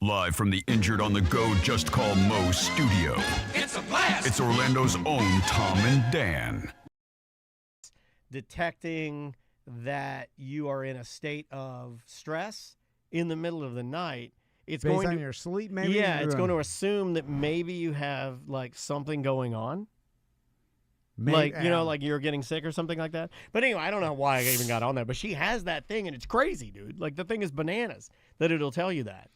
Live from the Injured on the Go Just Call Mo studio. It's a blast! It's Orlando's own Tom and Dan. Detecting that you are in a state of stress in the middle of the night, it's Based going on to your sleep, maybe? Yeah, it's going to assume that maybe you have like something going on. Like, you know, like you're getting sick or something like that. But anyway, I don't know why I even got on that, but she has that thing and it's crazy, dude. Like the thing is bananas that it'll tell you that.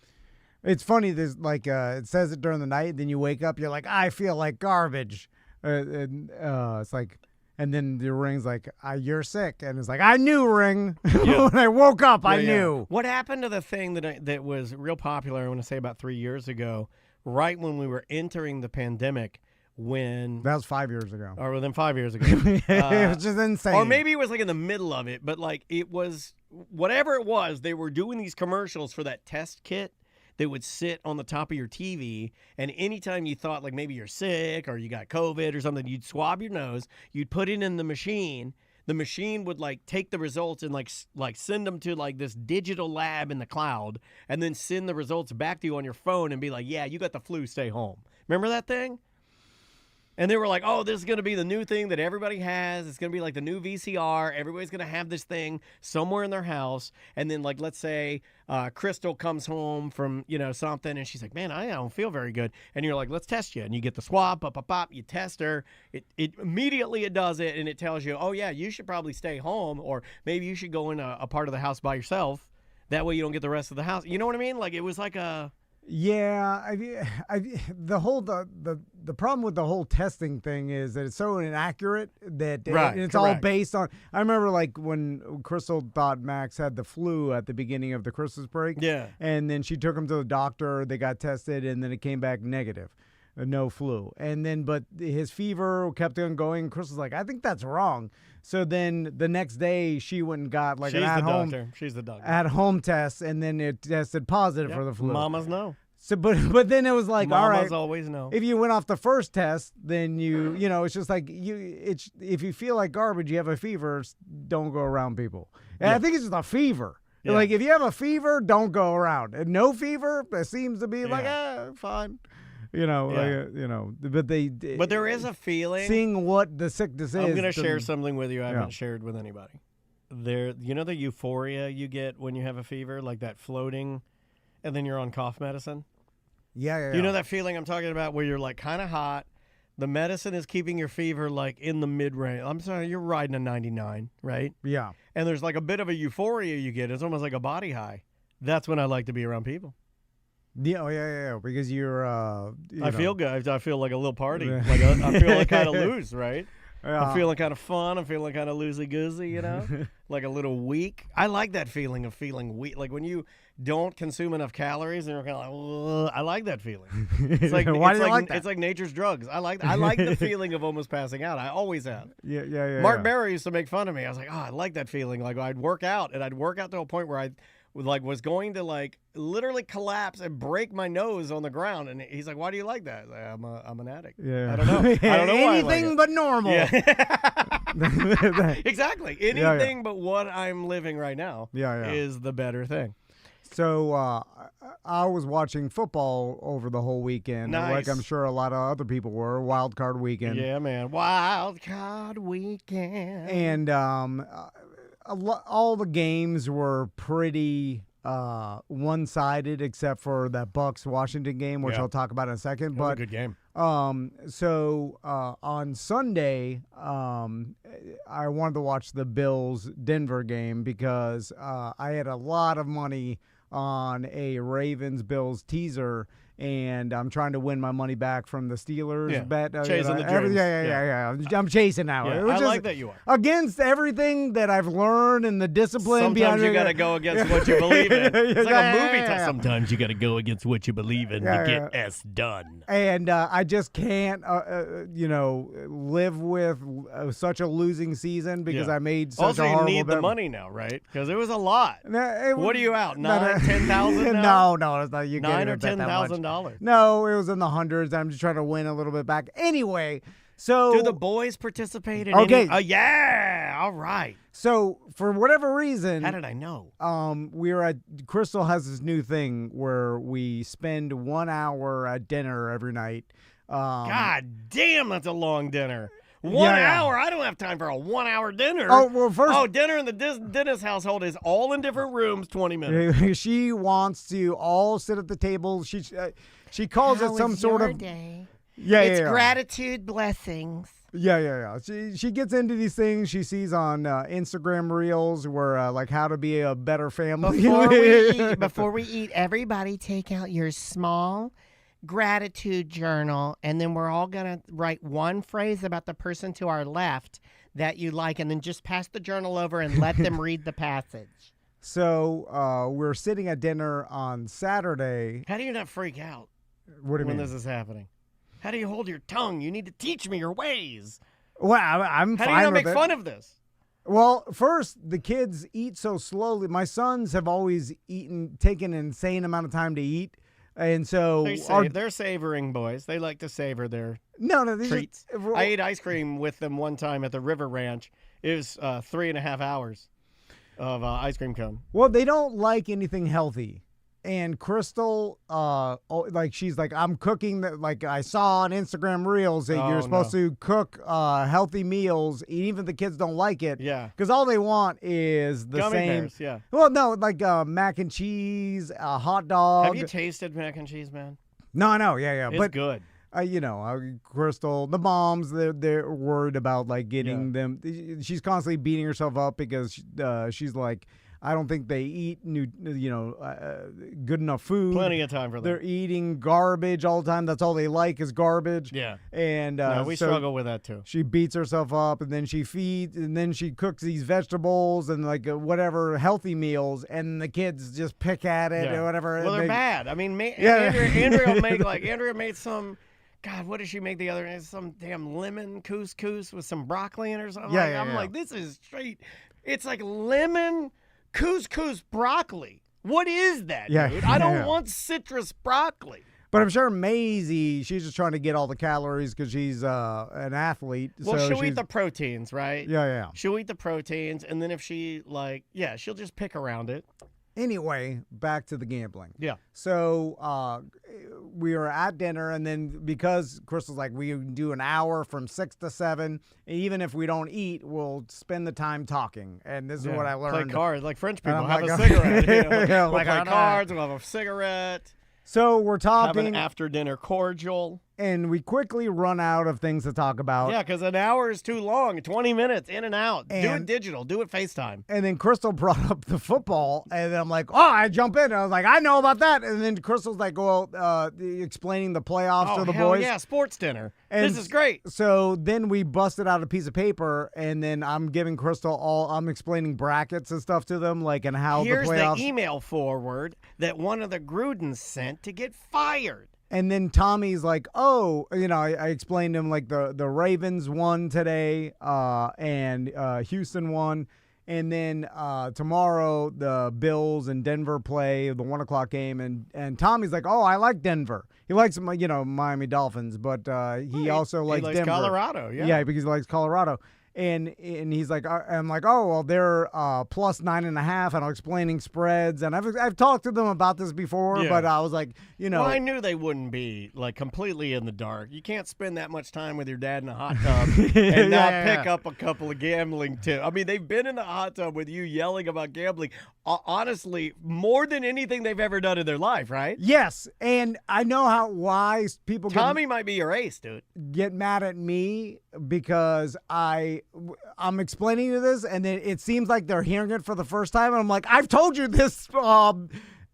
It's funny. There's like it says it during the night, then you wake up, you're like, I feel like garbage. It's like, and then the ring's like, you're sick, and it's like, I knew, Ring. Yeah. When I woke up, I knew. What happened to the thing that was real popular? I want to say about 3 years ago, right when we were entering the pandemic. When That was 5 years ago. or within 5 years ago, It was just insane. or maybe it was like in the middle of it, but like it was whatever it was. They were doing these commercials for that test kit that would sit on the top of your TV, and anytime you thought like maybe you're sick or you got COVID or something, you'd swab your nose, you'd put it in the machine. The machine would like take the results and like send them to like this digital lab in the cloud, and then send the results back to you on your phone and be like, yeah, you got the flu, stay home. Remember that thing? And they were like, oh, this is going to be the new thing that everybody has. It's going to be like the new VCR. Everybody's going to have this thing somewhere in their house. And then, like, let's say Crystal comes home from, something, and she's like, man, I don't feel very good. And you're like, let's test you. And you get the swab, pop, pop, pop. You test her. It immediately it does it, and it tells you, oh, yeah, you should probably stay home, or maybe you should go in a part of the house by yourself. That way you don't get the rest of the house. You know what I mean? Like, it was like a... Yeah, the problem with the whole testing thing is that it's so inaccurate that it's all based on. I remember like when Crystal thought Max had the flu at the beginning of the Christmas break. Yeah, and then she took him to the doctor. They got tested, and then it came back negative. No flu. And then, but his fever kept on going. Crystal's like, I think that's wrong. So then the next day she went and got like an She's the doctor. at-home test, and then it tested positive for the flu. Mamas know. So, but then it was like, Mamas all right, always know. if you went off the first test, then it's just like if you feel like garbage, you have a fever, don't go around people. And I think it's just a fever. Yeah. Like if you have a fever, don't go around. And no fever, it seems to be like, fine. But there is a feeling. Seeing what the sickness is. I'm going to share something with you I haven't shared with anybody. The euphoria you get when you have a fever, like that floating, and then you're on cough medicine? Yeah. You know that feeling I'm talking about where you're like kind of hot. The medicine is keeping your fever like in the mid-range. I'm sorry, you're riding a 99, right? Yeah. And there's like a bit of a euphoria you get. It's almost like a body high. That's when I like to be around people. Yeah. Because you're. I feel good. I feel like a little party. Like I feel like kind of loose, right? Yeah. I'm feeling kind of fun. I'm feeling kind of loosey-goosey, like a little weak. I like that feeling of feeling weak. Like when you don't consume enough calories and you're kind of like, I like that feeling. It's like, Why do you like that? It's like nature's drugs. I like the feeling of almost passing out. I always have. Yeah. Mark Barry used to make fun of me. I was like, I like that feeling. Like I'd work out, and I'd work out to a point where I was going to like literally collapse and break my nose on the ground, and he's like, "Why do you like that?" Like, I'm an addict. Yeah, I don't know. I don't know why anything I like but normal. Yeah. Exactly. Anything but what I'm living right now. Is the better thing. So I was watching football over the whole weekend, like I'm sure a lot of other people were. Wild Card Weekend. Yeah, man. Wild Card Weekend. And all the games were pretty one-sided except for that Bucs-Washington game, which I'll talk about in a second. That was a good game. So on Sunday, I wanted to watch the Bills-Denver game because I had a lot of money on a Ravens-Bills teaser, and I'm trying to win my money back from the Steelers bet. Chasing the dreams. Yeah. I'm chasing now. Yeah, I like that you are. Against everything that I've learned and the discipline. Sometimes you got to go against what you believe in. It's like a movie. Yeah. Sometimes you got to go against what you believe in to get S done. And I just can't, live with such a losing season because I made such a horrible Also, you need bet. the money now, right? Because it was a lot. What are you out? $10,000 now? No, it's not. You can't $9,000 or bet that much. $10,000. No, it was in the hundreds. I'm just trying to win a little bit back. Anyway, So Do the boys participate in Okay. any? Yeah. All right. So for whatever reason, How did I know? we're at Crystal has this new thing where we spend 1 hour at dinner every night. God damn, that's a long dinner. Yeah, 1 yeah. hour? I don't have time for a 1 hour dinner. Oh, well, first- Oh, dinner in the Dennis household is all in different rooms, 20 minutes. She wants to all sit at the table. She calls it some sort of day? yeah, It's yeah, yeah. gratitude, blessings. Yeah. She gets into these things she sees on Instagram reels where like how to be a better family. Before we eat, everybody take out your small gratitude journal, and then we're all going to write one phrase about the person to our left that you like, and then just pass the journal over and let them read the passage. So we're sitting at dinner on Saturday. How do you not freak out What do you when mean? this is happening? How do you hold your tongue? You need to teach me your ways. Well, I'm How fine do you not with make it. fun of this? Well, first, the kids eat so slowly. My sons have always taken an insane amount of time to eat. And so They're savoring boys. They like to savor their no, treats. I ate ice cream with them one time at the River Ranch. It was 3.5 hours of ice cream cone. Well, they don't like anything healthy. And Crystal, she's like, I'm cooking that. Like I saw on Instagram reels that you're supposed to cook healthy meals. Even the kids don't like it. Yeah. Because all they want is the Gummy same. bears, yeah. Well, no, like mac and cheese, a hot dog. Have you tasted mac and cheese, man? No, yeah. It's But good. Crystal, the moms, they're worried about like getting them. She's constantly beating herself up because she's like, I don't think they eat good enough food. Plenty of time for They're that. eating garbage all the time. That's all they like is garbage. Yeah. And No, we so struggle with that too. she beats herself up, and then she feeds, and then she cooks these vegetables and like whatever healthy meals, and the kids just pick at it or whatever. Well, they're They- bad. I mean, Yeah. Andrea will make Andrea made some. God, what did she make the other day? Some damn lemon couscous with some broccoli in it or something. I'm like, this is straight. It's like lemon couscous broccoli. What is that, dude? I don't want citrus broccoli. But I'm sure Maisie, she's just trying to get all the calories because she's an athlete. Well, so she'll eat the proteins, right? Yeah. She'll eat the proteins, and then if she she'll just pick around it. Anyway, back to the gambling. Yeah. So we were at dinner, and then because Crystal's like, we do an hour from 6 to 7, and even if we don't eat, we'll spend the time talking. And this is what I learned. Play cards like French people. I'm Have like, a cigarette. yeah, We'll like, play cards. We'll have a cigarette. So we're Have talking, an after-dinner cordial. and we quickly run out of things to talk about. Yeah, because an hour is too long. 20 minutes in and out. Do it And- digital. Do it FaceTime. And then Crystal brought up the football, and I'm like, I jump in. I was like, I know about that. And then Crystal's like, explaining the playoffs to the hell boys. yeah, sports dinner. And This is great. So then we busted out a piece of paper, and then I'm giving Crystal I'm explaining brackets and stuff to them, like, and how Here's the playoffs. the email forward that one of the Grudens sent to get fired. And then Tommy's like, I explained to him like the Ravens won today, and Houston won. And then tomorrow the Bills and Denver play the 1:00 game, and Tommy's like, I like Denver. He likes Miami Dolphins, but he also likes Denver. Colorado. Yeah, because he likes Colorado. And he's like, I'm like, they're plus 9.5, and I'm explaining spreads, and I've talked to them about this before, but I was like, Well, I knew they wouldn't be like completely in the dark. You can't spend that much time with your dad in a hot tub and not pick up a couple of gambling tips. I mean, they've been in the hot tub with you yelling about gambling, honestly, more than anything they've ever done in their life, right? Yes, and I know why people Tommy might be your ace, dude. get mad at me because I'm explaining to this, and then it seems like they're hearing it for the first time, and I'm like, I've told you this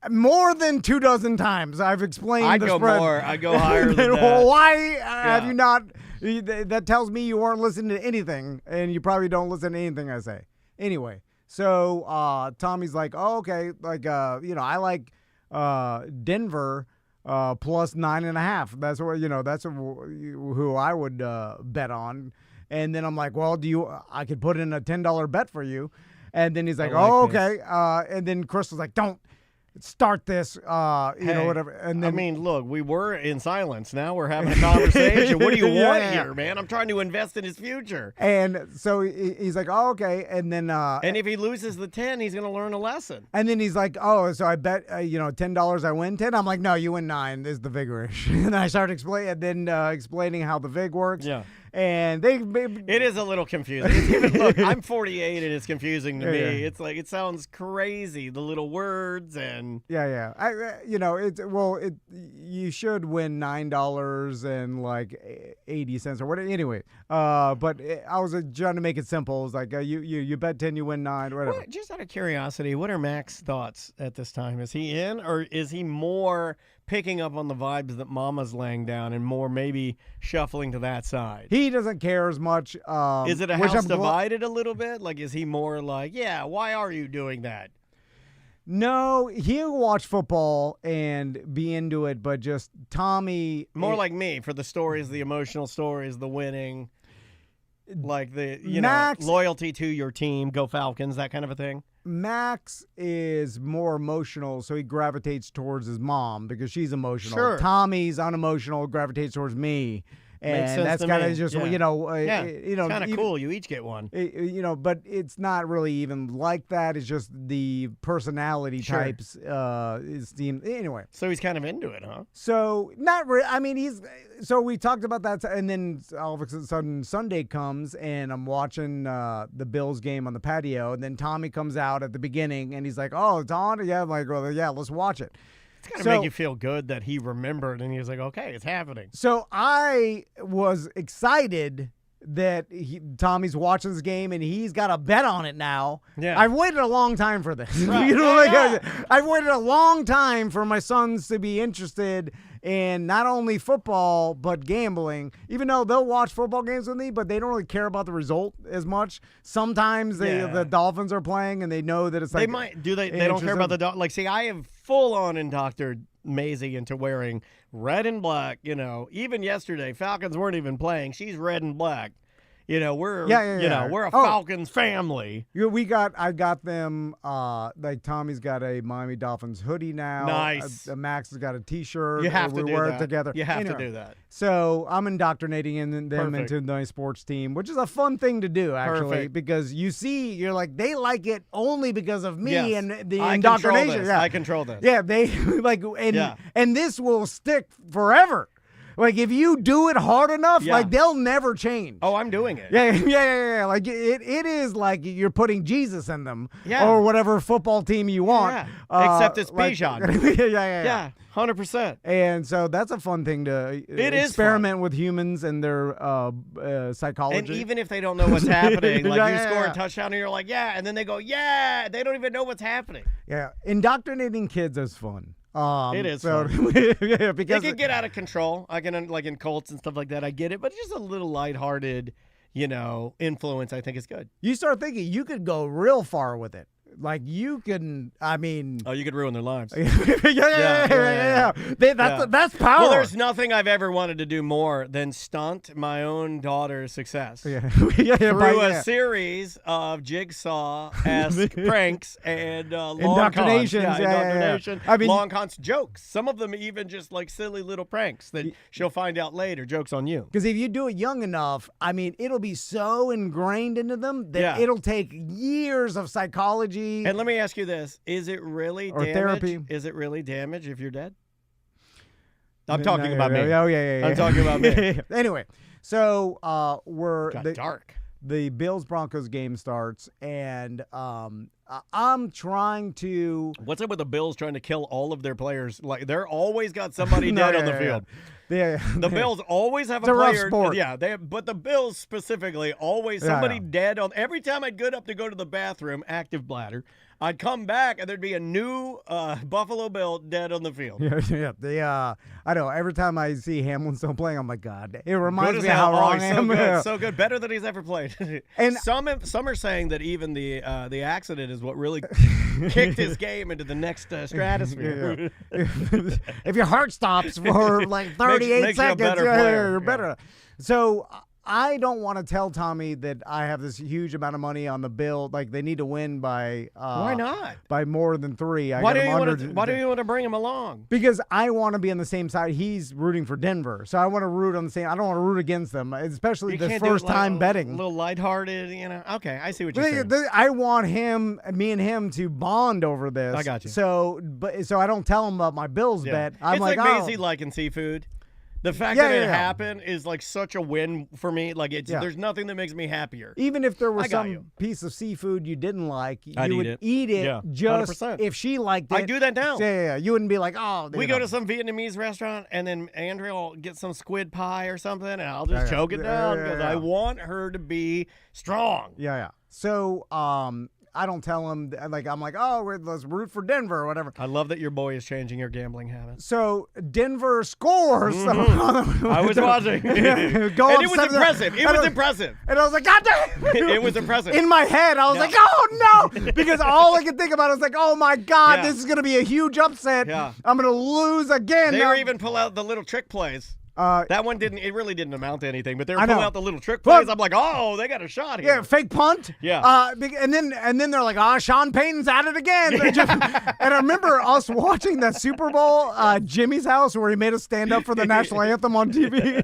more than 24 times. I've explained I the go spread. more. I go higher than that. Well, why have you not? That tells me you weren't listening to anything, and you probably don't listen to anything I say. Anyway, so Tommy's like, okay, like I like Denver. Plus 9.5. That's what that's who I would bet on. And then I'm like, well, I could put in a $10 bet for you. And then he's like, I like okay. And then Crystal's like, don't start this, whatever. And then I mean, look, we were in silence. Now we're having a conversation. What do you want here, man? I'm trying to invest in his future. And so he's like, oh, okay. And then and if he loses the 10, he's going to learn a lesson. And then he's like, oh, so I bet $10 I win 10. I'm like, no, you win 9. This is the vigorish. And I started explaining how the vig works. Yeah. And it is a little confusing. Look, I'm 48 and it's confusing to me. Yeah. It's like it sounds crazy, the little words and yeah. You should win $9 and like 80 cents or whatever. Anyway, but I was trying to make it simple. It was like you bet 10, you win 9, or whatever. Just out of curiosity, what are Mac's thoughts at this time? Is he in, or is he more picking up on the vibes that Mama's laying down and more maybe shuffling to that side? He doesn't care as much. Is it a house divided a little bit? Like, is he more like, yeah, why are you doing that? No, he'll watch football and be into it, but just Tommy. More like me, for the stories, the emotional stories, the winning, like the loyalty to your team, go Falcons, that kind of a thing. Max is more emotional, so he gravitates towards his mom because she's emotional. Sure. Tommy's unemotional, gravitates towards me. And that's kind of just, it's kind of cool. You each get one. But it's not really even like that. It's just the personality types. Anyway. So he's kind of into it, huh? So not really. I mean, so we talked about that, and then all of a sudden Sunday comes, and I'm watching the Bills game on the patio, and then Tommy comes out at the beginning, and he's like, "Oh, it's on." Yeah, I'm like, "Well, yeah, let's watch it." It's got to make you feel good that he remembered and he was like, okay, it's happening. So I was excited that Tommy's watching this game and he's got a bet on it now. Yeah. I've waited a long time for this. Right. I've waited a long time for my sons to be interested in not only football but gambling, even though they'll watch football games with me, but they don't really care about the result as much. Sometimes the Dolphins are playing and they know that it's like... They might. They don't care about the Dolphins. Like, see, I have full-on indoctrinated Maisie into wearing red and black. Even yesterday, Falcons weren't even playing. She's red and black. We're we're a Falcons family. I got them. Like Tommy's got a Miami Dolphins hoodie now. Nice. Max has got a T-shirt. You have to we do wear that. it together. You have to do that. So I'm indoctrinating them into the sports team, which is a fun thing to do actually, because you're like they like it only because of me and the indoctrination. I control this. Yeah, they like and this will stick forever. Like, if you do it hard enough, like, they'll never change. Oh, I'm doing it. Yeah. Like, it is like you're putting Jesus in them or whatever football team you want. Yeah. Except it's Bijan. Yeah. 100%. And so that's a fun thing to experiment with humans and their psychology. And even if they don't know what's happening, like you score a touchdown and you're like, and then they go, they don't even know what's happening. Yeah. Indoctrinating kids is fun. It is fun. Because it can get out of control. I can, like in cults and stuff like that, I get it, but just a little lighthearted, influence, I think is good. You start thinking you could go real far with it. Like you can, you could ruin their lives. Yeah. That's power. Well, there's nothing I've ever wanted to do more than stunt my own daughter's success. Through a series of jigsaw-esque pranks and long cons. Indoctrination. Long cons, jokes. Some of them even just like silly little pranks that she'll find out later. Jokes on you. Because if you do it young enough, it'll be so ingrained into them that it'll take years of psychology. And let me ask you this: is it really damage? Therapy? Is it really damage if you're dead? I'm talking about me. Oh yeah. I'm talking about me. Anyway, so dark. The Bills-Broncos game starts, and I'm trying to... What's up with the Bills trying to kill all of their players? Like, they're always got somebody dead on the field. The Bills always have a player. Rough sport. Yeah, but the Bills specifically always somebody dead on. Every time I'd get up to go to the bathroom, active bladder, I'd come back and there'd be a new Buffalo Bill dead on the field. I know. Every time I see Hamlin still playing, I'm like, God, it reminds me of how wrong I am. So good, better than he's ever played. And some are saying that even the accident is what really kicked his game into the next stratosphere. If your heart stops for like 38 seconds, you're better. So I don't want to tell Tommy that I have this huge amount of money on the bill. Like they need to win by Why not? by more than 3. Why do you want to bring him along? Because I want to be on the same side. He's rooting for Denver, so I want to root on the same. I don't want to root against them, especially the first time betting. A little lighthearted, Okay, I see what you're saying. I want me and him to bond over this. I got you. So I don't tell him about my Bills bet. I'm it's like Maisie liking seafood. The fact that it happened is like such a win for me. Like there's nothing that makes me happier. Even if there was some piece of seafood you didn't like, you would eat it just 100%. if she liked it. I do that now. Yeah. You wouldn't be like, oh. We go to some Vietnamese restaurant and then Andrea will get some squid pie or something and I'll just choke it down because I want her to be strong. Yeah. So, I don't tell him, like, I'm like, let's root for Denver or whatever. I love that your boy is changing your gambling habits. So, Denver scores. I was watching. And it was impressive. It was impressive. And I was like, God damn. It was impressive. In my head, I was like, oh, no. Because all I could think about was like, oh, my God, this is going to be a huge upset. Yeah. I'm going to lose again. They were even pull out the little trick plays. That one really didn't amount to anything, but they were pulling out the little trick plays. I'm like, they got a shot here. Yeah, fake punt. Yeah. And then they're like, Sean Payton's at it again. And I remember us watching that Super Bowl, Jimmy's house, where he made us stand up for the national anthem on TV.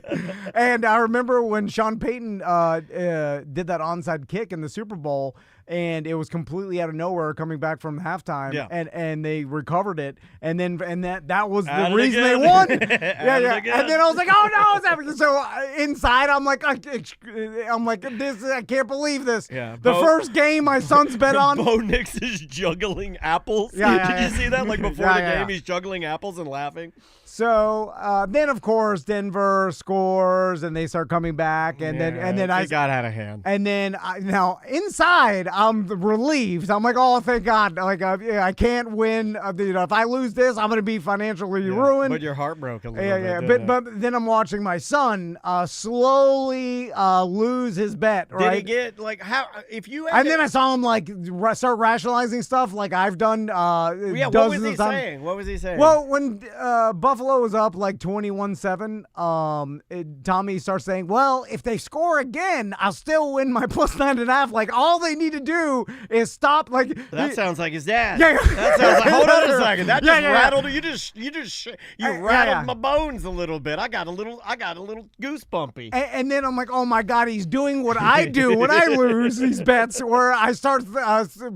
And I remember when Sean Payton did that onside kick in the Super Bowl. And it was completely out of nowhere coming back from halftime, and they recovered it, and that was the reason they won. And then I was like, oh no, it's happening. So inside, I'm like, this, I can't believe this. Yeah, the first game my son's bet on. Bo Nix is juggling apples. Did you see that? Like before the game, he's juggling apples and laughing. So then, of course, Denver scores, and they start coming back, and then I got out of hand. And then now inside, I'm relieved. I'm like, oh, thank God! Like I can't win. If I lose this, I'm going to be financially ruined. But you're heartbroken. But then I'm watching my son slowly lose his bet. Right? Did he get like how? If you and then I saw him like start rationalizing stuff like I've done. What was he saying? What was he saying? Well, when Buffalo was up like 21-7, Tommy starts saying, well, if they score again, I'll still win my plus 9.5. Like all they need to do is stop. Like that sounds like his dad. Yeah. That sounds like. Hold on a second. That just rattled. You rattled my bones a little bit. I got a little goosebumpy. And then I'm like, oh my God, he's doing what I do when I lose these bets, where I start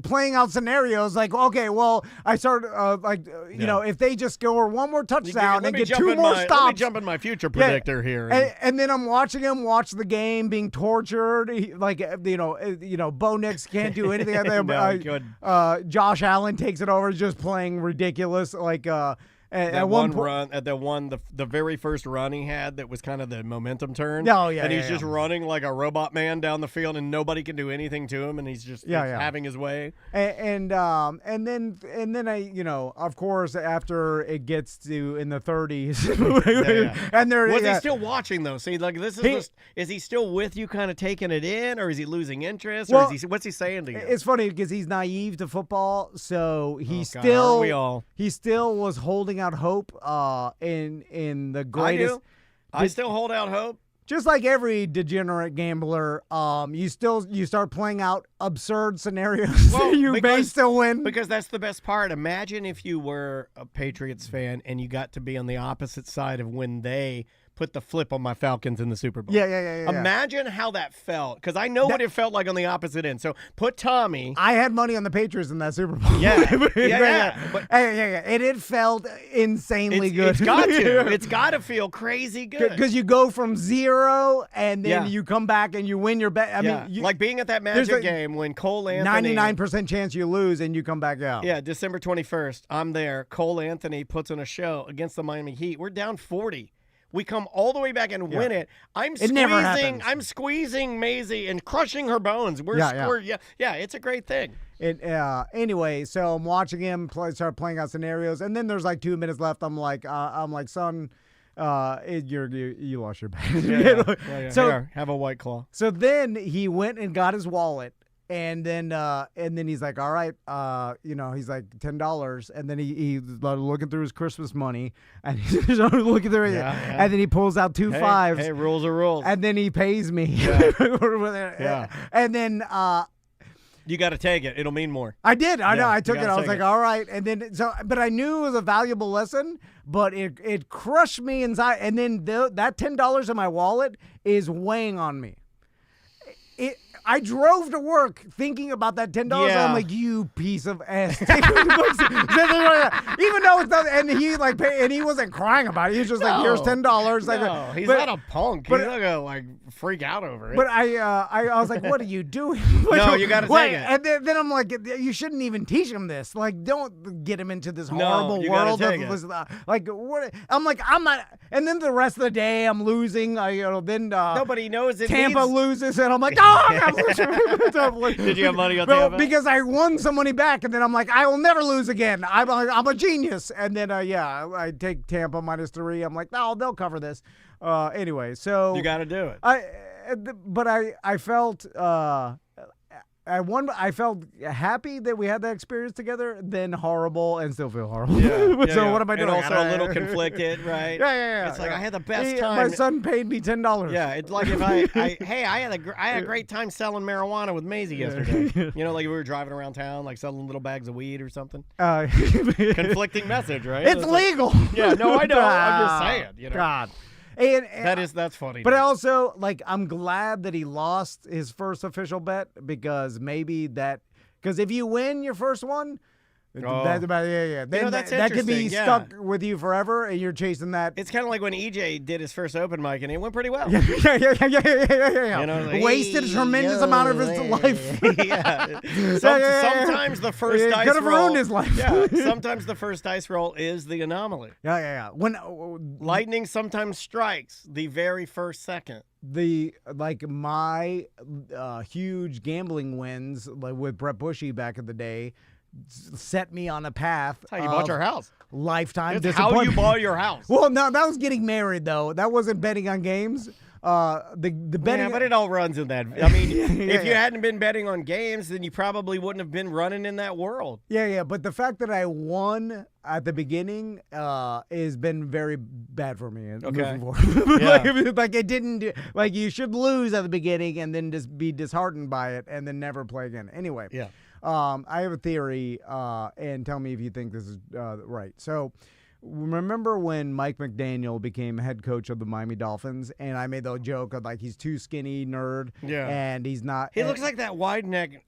playing out scenarios. Like, okay, well, I start if they just score one more touchdown and get 2 more stops. Let me jump in my future predictor here. And then I'm watching him watch the game being tortured. Bo Nix can't do anything. Josh Allen takes it over, just playing ridiculous. The very first run he had that was kind of the momentum turn. And he's just running like a robot man down the field, and nobody can do anything to him, and he's just having his way. And then I, of course, after it gets to in the 30s, and they're was he still watching though? See, like this is is he still with you, kind of taking it in, or is he losing interest, or what's he saying to you? It's funny because he's naive to football, so he still was holding out hope in the greatest. I still hold out hope. Just like every degenerate gambler, you start playing out absurd scenarios. Well, you may still win. Because that's the best part. Imagine if you were a Patriots fan and you got to be on the opposite side of when they put the flip on my Falcons in the Super Bowl. Yeah. Imagine how that felt, because I know what it felt like on the opposite end. So put Tommy. I had money on the Patriots in that Super Bowl. Yeah. And it felt insanely good. It's got to feel crazy good. Because you go from 0 and then you come back and you win your bet. I mean, like being at that Magic game when Cole Anthony. 99% chance you lose and you come back out. Yeah, December 21st. I'm there. Cole Anthony puts on a show against the Miami Heat. We're down 40. We come all the way back and win it. I'm squeezing Maisie and crushing her bones. It's a great thing. Anyway, so I'm watching him start playing out scenarios, and then there's like 2 minutes left. I'm like, son, you lost your bet. So here, have a White Claw. So then he went and got his wallet. And then he's like, all right, he's like $10, and then he's looking through his Christmas money, and he's looking through it, and then he pulls out two fives. Hey, rules are rules. And then he pays me. Yeah. And then you got to take it. It'll mean more. I did. I know. I took you it. I gotta was take like, all right. And then but I knew it was a valuable lesson, but it crushed me inside. And then that $10 in my wallet is weighing on me. I drove to work thinking about that $10. Yeah. I'm like, you piece of ass. Even though it's not, and he and he wasn't crying about it. He was just like, here's $10. No, he's not a punk. He's not gonna freak out over it. But I was like, what are you doing? No, you got to take it. And then I'm like, you shouldn't even teach him this. Like, don't get him into this horrible you world. gotta take it. Like, what? I'm like, I'm not. And then the rest of the day, I'm losing. Then nobody knows it. Tampa loses, and I'm like, I'm losing. Did you have money on Tampa? Because I won some money back, and then I'm like, I will never lose again. I'm a genius. And then I take Tampa -3. I'm like, no, they'll cover this. Anyway, so you got to do it. I felt I felt happy that we had that experience together, then horrible, and still feel horrible. So what am I doing? And also a little conflicted, right? Yeah. It's like I had the best time. My son paid me $10. Yeah, it's like if I had a great time selling marijuana with Maisie yesterday. You know, like we were driving around town, like selling little bags of weed or something. Conflicting message, right? It's legal. Yeah, no, I know. I'm just saying. You know, God. That's funny. But I also I'm glad that he lost his first official bet, because because if you win your first one, that's about then that could be stuck with you forever, and you're chasing that. It's kind of like when EJ did his first open mic, and it went pretty well. Yeah. You know, like, wasted a tremendous amount of his life. Sometimes the first dice roll could have ruined his life. Sometimes the first dice roll is the anomaly. Yeah. When lightning sometimes strikes the very first second. My huge gambling wins, like with Brett Bushy back in the day, set me on a path. That's how you bought your house. Lifetime That's disappointment. how you bought your house. Well, no, that was getting married, though. That wasn't betting on games. The betting. Yeah, but it all runs in that. I mean, if you hadn't been betting on games, then you probably wouldn't have been running in that world. Yeah. But the fact that I won at the beginning has been very bad for me. Okay. Moving forward. Like it didn't. Like you should lose at the beginning and then just be disheartened by it and then never play again. Anyway. Yeah. I have a theory, and tell me if you think this is right. So, remember when Mike McDaniel became head coach of the Miami Dolphins, and I made the joke of he's too skinny, nerd, and he's not. He looks like that wide neck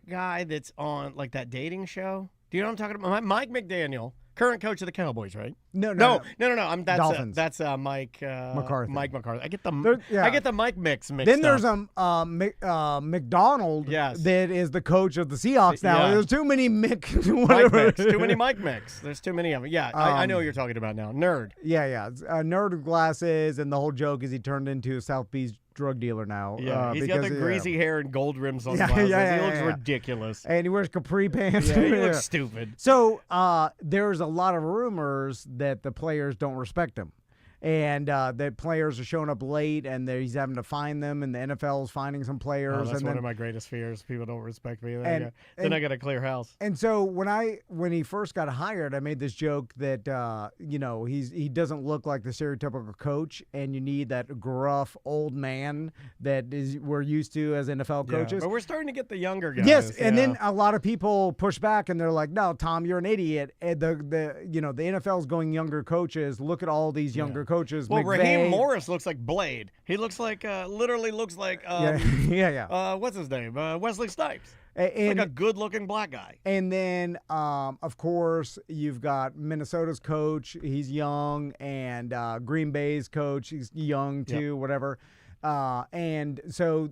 guy that's on that dating show. Do you know what I'm talking about? Mike McDaniel, current coach of the Cowboys, right? No. That's Dolphins. That's Mike McCarthy. Mike McCarthy. I get the Mike mixed Then there's up. McDonald that is the coach of the Seahawks now. Yeah. There's too many Mike mix. Too many Mike mix. There's too many of them. Yeah, I know what you're talking about now. Nerd. Yeah. Nerd with glasses, and the whole joke is he turned into a South Beach drug dealer now. Yeah, he's got the greasy hair and gold rims on glasses. He looks ridiculous. And he wears capri pants. Yeah, he looks stupid. So there's a lot of rumors that the players don't respect him. And that players are showing up late, and he's having to find them, and the NFL is finding some players. That's one of my greatest fears. People don't respect me. Then I got a clear house. And so when he first got hired, I made this joke that he doesn't look like the stereotypical coach, and you need that gruff old man that we're used to as NFL coaches. But we're starting to get the younger guys. Yes, and then a lot of people push back, and they're like, "No, Tom, you're an idiot." And the NFL is going younger coaches. Look at all these younger coaches. Well, McVay. Raheem Morris looks like Blade. He looks like literally looks like what's his name? Wesley Snipes. Like a good-looking black guy. And then, of course, you've got Minnesota's coach. He's young, and Green Bay's coach. He's young too. Whatever. And so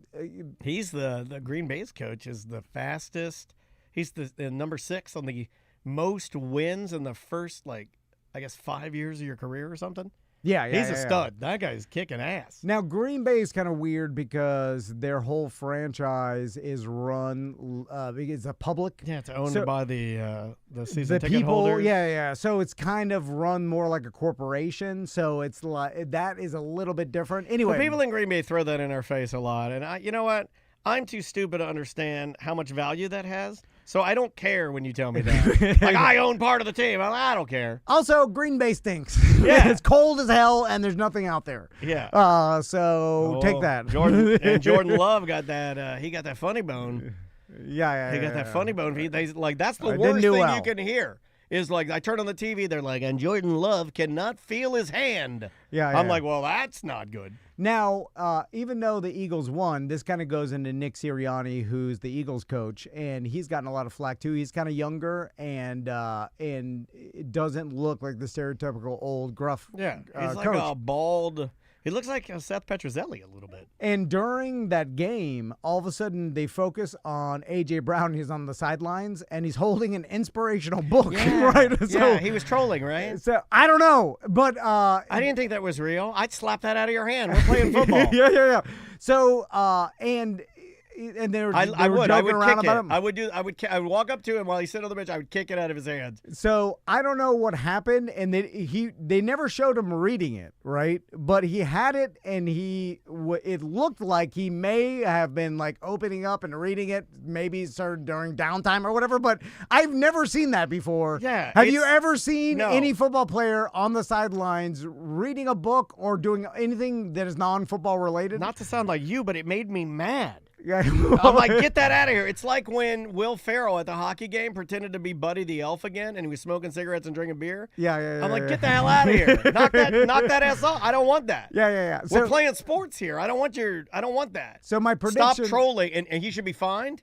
he's the Green Bay's coach is the fastest. He's the number 6 on the most wins in the first 5 years of your career or something. Yeah, he's a stud. That guy's kicking ass. Now, Green Bay is kind of weird because their whole franchise is run it's a public. Yeah, it's owned by the season ticket people, holders. Yeah. So it's kind of run more like a corporation. So it's that is a little bit different. Anyway, people in Green Bay throw that in our face a lot, and you know what? I'm too stupid to understand how much value that has. So I don't care when you tell me that. Like, I own part of the team. I don't care. Also, Green Bay stinks. Yeah. It's cold as hell, and there's nothing out there. Yeah. So take that. Jordan Love got that. He got that funny bone. Yeah. He got that funny bone. That's the Didn't worst do thing well. you can hear. Is like, I turn on the TV, they're like, and Jordan Love cannot feel his hand. Yeah. I'm like, well, that's not good. Now, even though the Eagles won, this kind of goes into Nick Sirianni, who's the Eagles coach, and he's gotten a lot of flack too. He's kind of younger, and it doesn't look like the stereotypical old gruff. Yeah, he's like coach. a bald. He looks like Seth Petrozelli a little bit. And during that game, all of a sudden they focus on A.J. Brown. He's on the sidelines, and he's holding an inspirational book. Right? Yeah, he was trolling, right? So I don't know, but I didn't think that was real. I'd slap that out of your hand. We're playing football. yeah. So and they were joking around about him. I would walk up to him while he's sitting on the bench. I would kick it out of his hands. So I don't know what happened, and they never showed him reading it, right? But he had it, and it looked like he may have been like opening up and reading it, maybe started during downtime or whatever. But I've never seen that before. Yeah. Have you ever seen No. any football player on the sidelines reading a book or doing anything that is non-football related? Not to sound like you, but it made me mad. Yeah. I'm like, get that out of here. It's like when Will Ferrell at the hockey game pretended to be Buddy the Elf again, and he was smoking cigarettes and drinking beer. Yeah. I'm like, get the hell out of here. Knock that ass off. I don't want that. Yeah. We're playing sports here. I don't want that. So my prediction. Stop trolling, and he should be fined.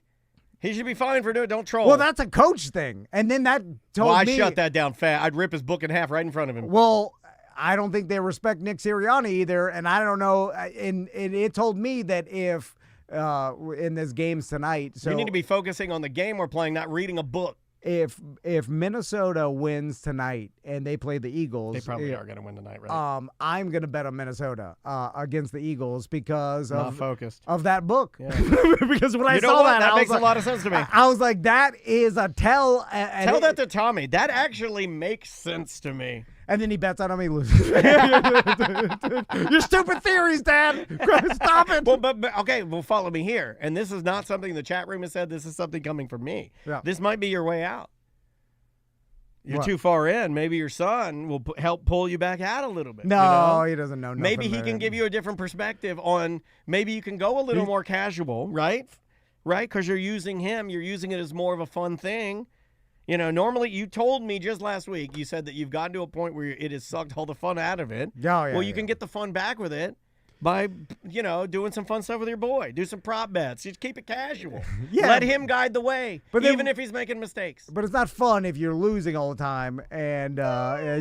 He should be fined for doing it. Don't troll. Well, that's a coach thing, and then that told I me. shut that down fast. I'd rip his book in half right in front of him. Well, I don't think they respect Nick Sirianni either, and I don't know. And it told me that if in this games tonight, so we need to be focusing on the game we're playing, not reading a book. If Minnesota wins tonight and they play the Eagles, They probably are going to win tonight, right? I'm going to bet on Minnesota against the Eagles because Not focused. of that book. Yeah. Because when I You know saw what? that, That I makes was a lot of sense to me. I was like, that is a tell. Tell that to Tommy. That actually makes sense to me. And then he bets on him, he loses. Your stupid theories, Dad. Stop it. Well, but okay, well, follow me here. And this is not something the chat room has said. This is something coming from me. Yeah. This might be your way out. You're What? too far in. Maybe your son will help pull you back out a little bit. No, you know? he doesn't know nothing. Maybe he can give you a different perspective on, maybe you can go a little more casual, right? Right? Because you're using him. You're using it as more of a fun thing. You know, normally you told me just last week, you said that you've gotten to a point where it has sucked all the fun out of it. Yeah. Well, you can get the fun back with it by, doing some fun stuff with your boy. Do some prop bets. Just keep it casual. Yeah. Let him guide the way, But then- even if he's making mistakes. But it's not fun if you're losing all the time and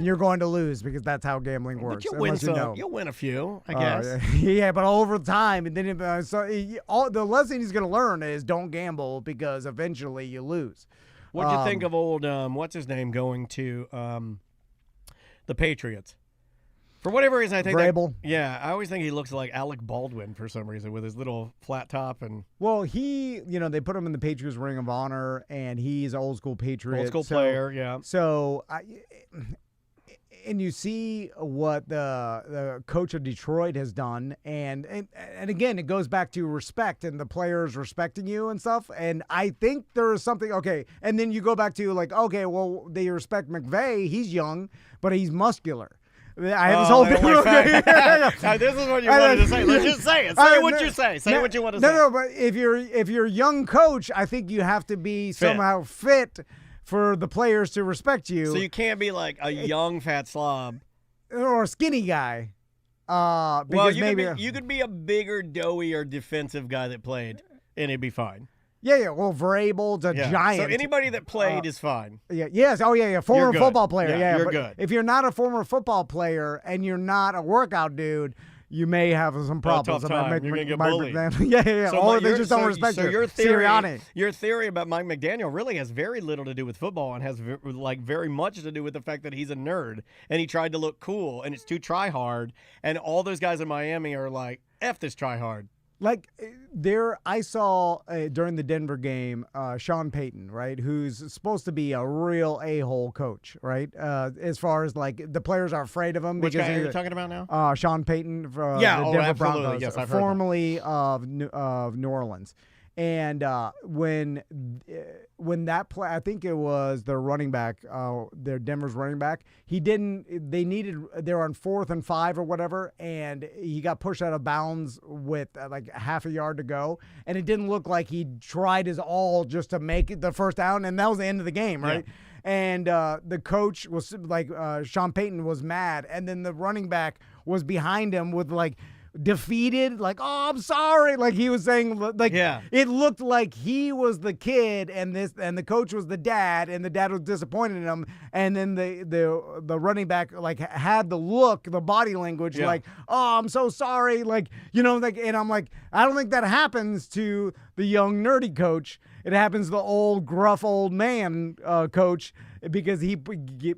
you're going to lose because that's how gambling works. But you'll win unless you some. know. You'll win a few, I guess. Yeah, but over time, and then the lesson he's going to learn is don't gamble because eventually you lose. What'd you think of old, what's his name, going to the Patriots? For whatever reason, I think Vrabel? I always think he looks like Alec Baldwin for some reason with his little flat top and Well, they put him in the Patriots Ring of Honor, and he's an old school Patriot. old school player, yeah. So, and you see what the coach of Detroit has done, and again, it goes back to respect and the players respecting you and stuff. And I think there is something okay. And then you go back to like, okay, well, they respect McVay. He's young, but he's muscular. I have this whole thing. Now, this is what you wanted to say. Let's just say it. Say what you say. Say what you want to say. No, but if you're a young coach, I think you have to be somehow fit for the players to respect you. So you can't be like a young fat slob. Or a skinny guy. Well, Because you could be a bigger, doughy, or defensive guy that played, and it'd be fine. Yeah. Well, Vrabel's a giant. So anybody that played is fine. Yeah. Yes. Oh, yeah. Former You're good. football player. Yeah, you're but good. If you're not a former football player and you're not a workout dude, you may have some problems. tough time. You're gonna get bullied. Yeah. So or my- they your- just don't so- respect so you. your theory, Sirianni. your theory about Mike McDaniel really has very little to do with football and has very much to do with the fact that he's a nerd and he tried to look cool and it's too try hard and all those guys in Miami are like, F this try hard. Like I saw during the Denver game, Sean Payton, right, who's supposed to be a real a-hole coach, right? As far as like the players are afraid of him. Which because guy are you talking about now? Sean Payton from Yeah, the oh, Denver absolutely. Broncos, Yes, I've heard that. formerly of New Orleans. And when that play, I think it was their running back, their Denver's running back. They were on 4th and 5 or whatever, and he got pushed out of bounds with like half a yard to go, and it didn't look like he tried his all just to make it the first down, and that was the end of the game, right? Yeah. And the coach was like, Sean Payton was mad, and then the running back was behind him with like, defeated, like, oh, I'm sorry, like he was saying, like, it looked like he was the kid and the coach was the dad, and the dad was disappointed in him, and then the running back like had the look, the body language, like, oh, I'm so sorry, like, like, and I'm like, I don't think that happens to the young nerdy coach. It happens to the old gruff old man coach, because he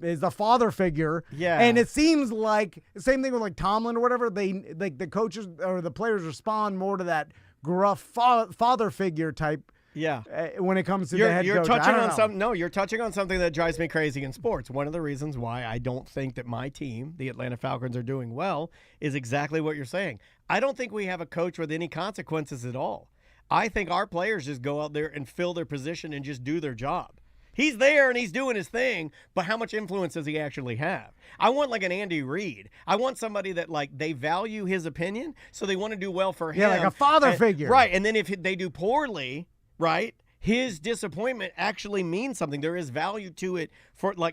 is a father figure. Yeah. And it seems like the same thing with like Tomlin or whatever. They like the coaches or the players respond more to that gruff father figure type. Yeah. When it comes to the head coach. You're touching on something that drives me crazy in sports. One of the reasons why I don't think that my team, the Atlanta Falcons, are doing well is exactly what you're saying. I don't think we have a coach with any consequences at all. I think our players just go out there and fill their position and just do their job. He's there and he's doing his thing, but how much influence does he actually have? I want like an Andy Reid. I want somebody that like they value his opinion, so they want to do well for him. Yeah, like a father figure. Right, and then if they do poorly, right, his disappointment actually means something. There is value to it.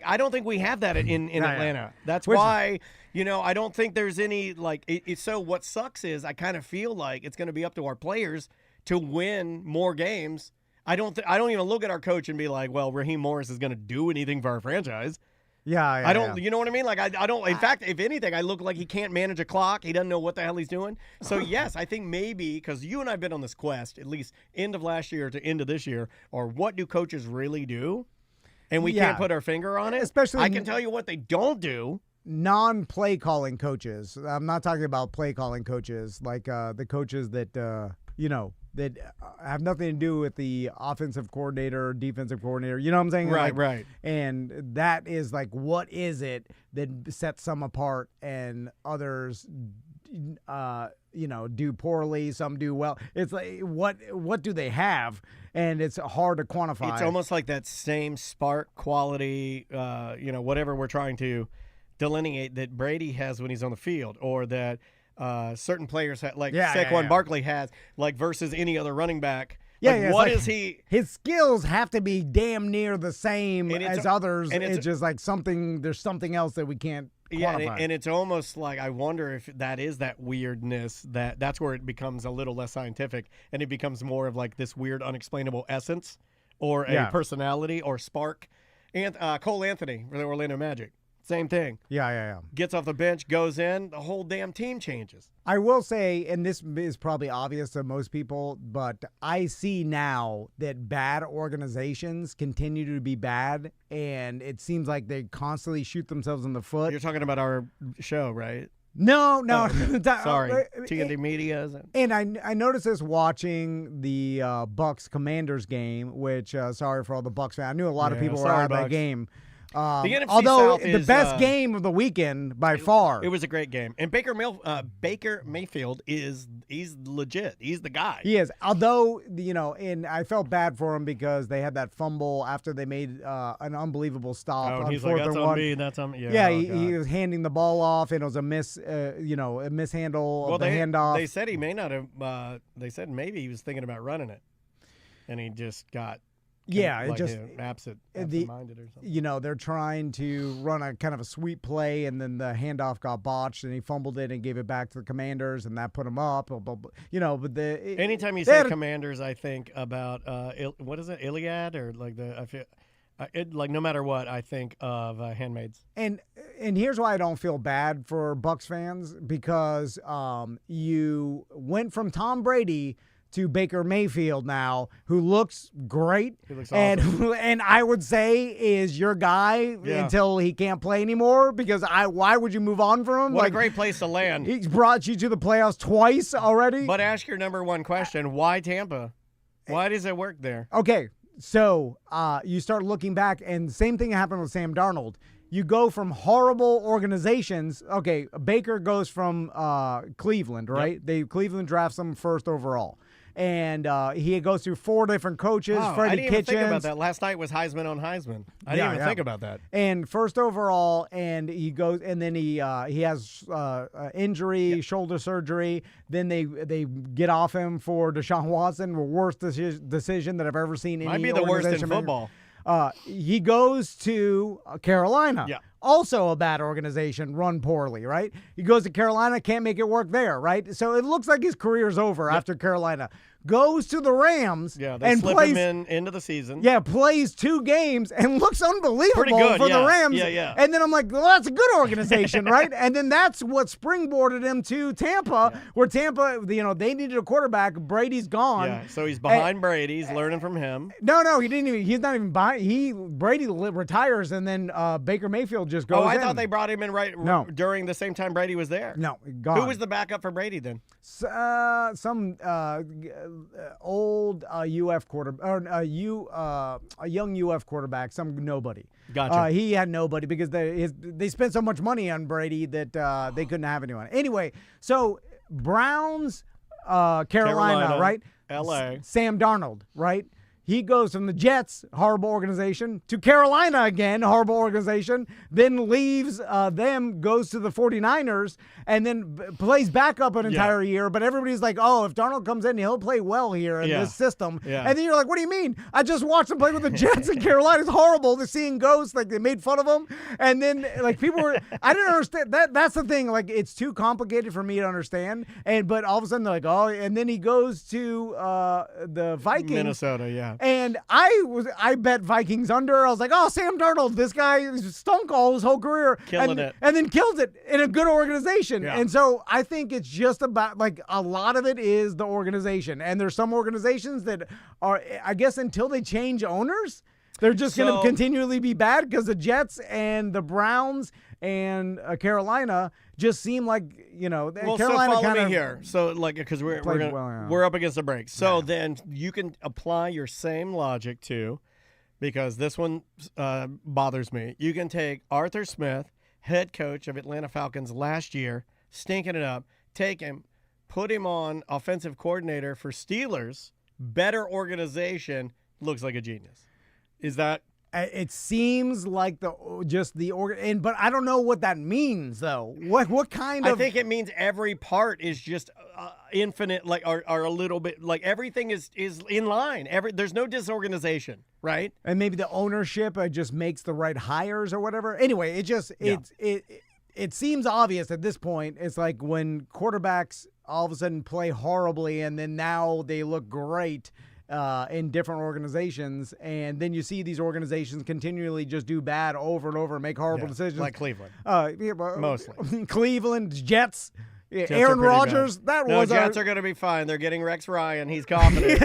I don't think we have that in Atlanta. That's why, I don't think there's any like. So what sucks is I kind of feel like it's going to be up to our players to win more games. I don't even look at our coach and be like, well, Raheem Morris is going to do anything for our franchise. Yeah, I don't. You know what I mean? Like I don't. In fact, if anything, I look like he can't manage a clock. He doesn't know what the hell he's doing. So yes, I think maybe because you and I've been on this quest at least end of last year to end of this year, or what do coaches really do? And we can't put our finger on it. Especially, I can tell you what they don't do. Non-play calling coaches. I'm not talking about play calling coaches, like the coaches that that have nothing to do with the offensive coordinator, defensive coordinator. You know what I'm saying? Right, right. And that is like, what is it that sets some apart and others, do poorly, some do well. It's like, what do they have? And it's hard to quantify. It's almost like that same spark quality, whatever we're trying to delineate that Brady has when he's on the field, or that certain players have, like Saquon Barkley has, like versus any other running back. What is he? His skills have to be damn near the same as others. And it's just like there's something else that we can't quantify. Yeah, and it's almost like I wonder if that is that weirdness, that's where it becomes a little less scientific, and it becomes more of like this weird unexplainable essence or a personality or spark. And Cole Anthony for the Orlando Magic. Same thing. Yeah. Gets off the bench, goes in, the whole damn team changes. I will say, and this is probably obvious to most people, but I see now that bad organizations continue to be bad, and it seems like they constantly shoot themselves in the foot. You're talking about our show, right? No. Sorry. TNT Media. And I noticed this watching the Bucks Commanders game, which, sorry for all the Bucks fans. I knew a lot of people were out of that game. The NFC although South the best game of the weekend by far. It was a great game. And Baker Mayfield he's legit. He's the guy. He is. Although, and I felt bad for him because they had that fumble after they made an unbelievable stop on 4th and 1. That's on me. Yeah, he was handing the ball off, and it was a mishandle of the handoff. They said he may not have they said maybe he was thinking about running it. And he just got absent-minded or something. They're trying to run a kind of a sweep play, and then the handoff got botched, and he fumbled it and gave it back to the Commanders, and that put him up. Anytime you say Commanders, I think about what is it, Iliad, or like no matter what, I think of Handmaids. And here's why I don't feel bad for Bucks fans, because you went from Tom Brady to Baker Mayfield now, who looks great. He looks awesome. And I would say is your guy until he can't play anymore, because why would you move on from him? What a great place to land. He's brought you to the playoffs twice already. But ask your number one question, why Tampa? Why does it work there? Okay, so you start looking back, and same thing happened with Sam Darnold. You go from horrible organizations. Okay, Baker goes from Cleveland, right? Yep. Cleveland drafts him first overall. and he goes through 4 different coaches. Wow, Freddie I didn't even Kitchens. think about that. Last night was Heisman on Heisman. I didn't even think about that. And first overall, and he goes, and then he has injury, shoulder surgery. Then they get off him for Deshaun Watson, the worst decision that I've ever seen. Might be the worst in football. He goes to Carolina. Yeah. Also a bad organization, run poorly, right? He goes to Carolina, can't make it work there, right? So it looks like his career's over after Carolina. Goes to the Rams and slip him into the season. Yeah, plays 2 games and looks unbelievable Pretty good, for the Rams. Yeah. And then I'm like, well, that's a good organization, right? And then that's what springboarded him to Tampa, where Tampa, they needed a quarterback. Brady's gone. Yeah, so he's behind Brady. He's learning from him. No, he didn't even. He's not even behind. Brady retires, and then Baker Mayfield just goes. Oh, I thought they brought him in during the same time Brady was there. No, gone. Who was the backup for Brady then? Some old UF quarterback, or a young UF quarterback, some nobody. Gotcha. He had nobody because they spent so much money on Brady that they couldn't have anyone. Anyway, so Browns, Carolina, right? L.A. Sam Darnold, right? He goes from the Jets, horrible organization, to Carolina again, horrible organization, then leaves them, goes to the 49ers, and then plays backup an entire year. But everybody's like, oh, if Darnold comes in, he'll play well here in this system. Yeah. And then you're like, what do you mean? I just watched him play with the Jets in Carolina. It's horrible. They're seeing ghosts. Like, they made fun of him. And then, like, people were – I didn't understand. That's the thing. Like, it's too complicated for me to understand. But all of a sudden, they're like, oh. And then he goes to the Vikings. Minnesota, yeah. And I bet Vikings under. I was like, oh, Sam Darnold, this guy stunk all his whole career. Killing it. And then kills it in a good organization. Yeah. And so I think it's just about, like, a lot of it is the organization. And there's some organizations that are, I guess, until they change owners, they're just going to continually be bad because the Jets and the Browns and Carolina just seem like, Carolina so follow kind of me here. So, like, because we're up against the break. So then you can apply your same logic to, because this one bothers me. You can take Arthur Smith, head coach of Atlanta Falcons last year, stinking it up, take him, put him on offensive coordinator for Steelers, better organization, looks like a genius. Is that? It seems like but I don't know what that means though. What kind of? I think it means every part is just infinite, like or a little bit, like everything is in line. There's no disorganization, right? And maybe the ownership just makes the right hires or whatever. Anyway, it seems obvious at this point. It's like when quarterbacks all of a sudden play horribly and then now they look great. In different organizations, and then you see these organizations continually just do bad over and over and make horrible decisions. Like Cleveland. Mostly. Cleveland, Jets. Aaron Rodgers, Jets are going to be fine. They're getting Rex Ryan. He's confident.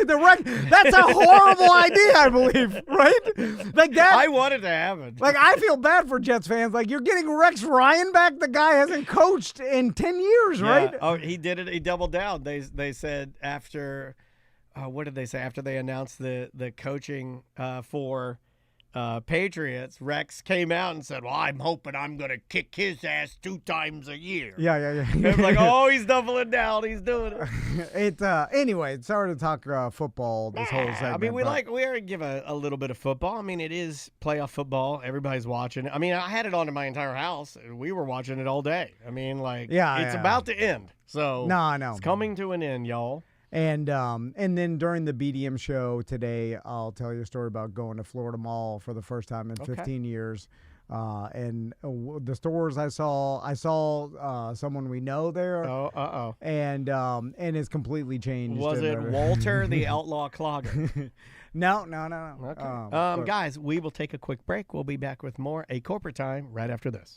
That's a horrible idea, I believe, right? Like that. I wanted to happen. Like, I feel bad for Jets fans. Like, you're getting Rex Ryan back? The guy hasn't coached in 10 years, right? Oh, he did it. He doubled down. They said after... what did they say after they announced the coaching for Patriots? Rex came out and said, well, I'm hoping I'm going to kick his ass 2 times a year. Yeah. It's like, oh, he's doubling down. He's doing it. Anyway, sorry to talk football this whole segment. I mean, we give a little bit of football. I mean, it is playoff football. Everybody's watching it. I mean, I had it on in my entire house. We were watching it all day. I mean, like, it's about to end. So no, it's coming to an end, y'all. And then during the BDM show today, I'll tell you a story about going to Florida Mall for the first time in 15 years. And the stores I saw someone we know there. Oh, And it's completely changed. Was it Walter the Outlaw Clogger? No. Okay. Guys, we will take a quick break. We'll be back with more A Corporate Time right after this.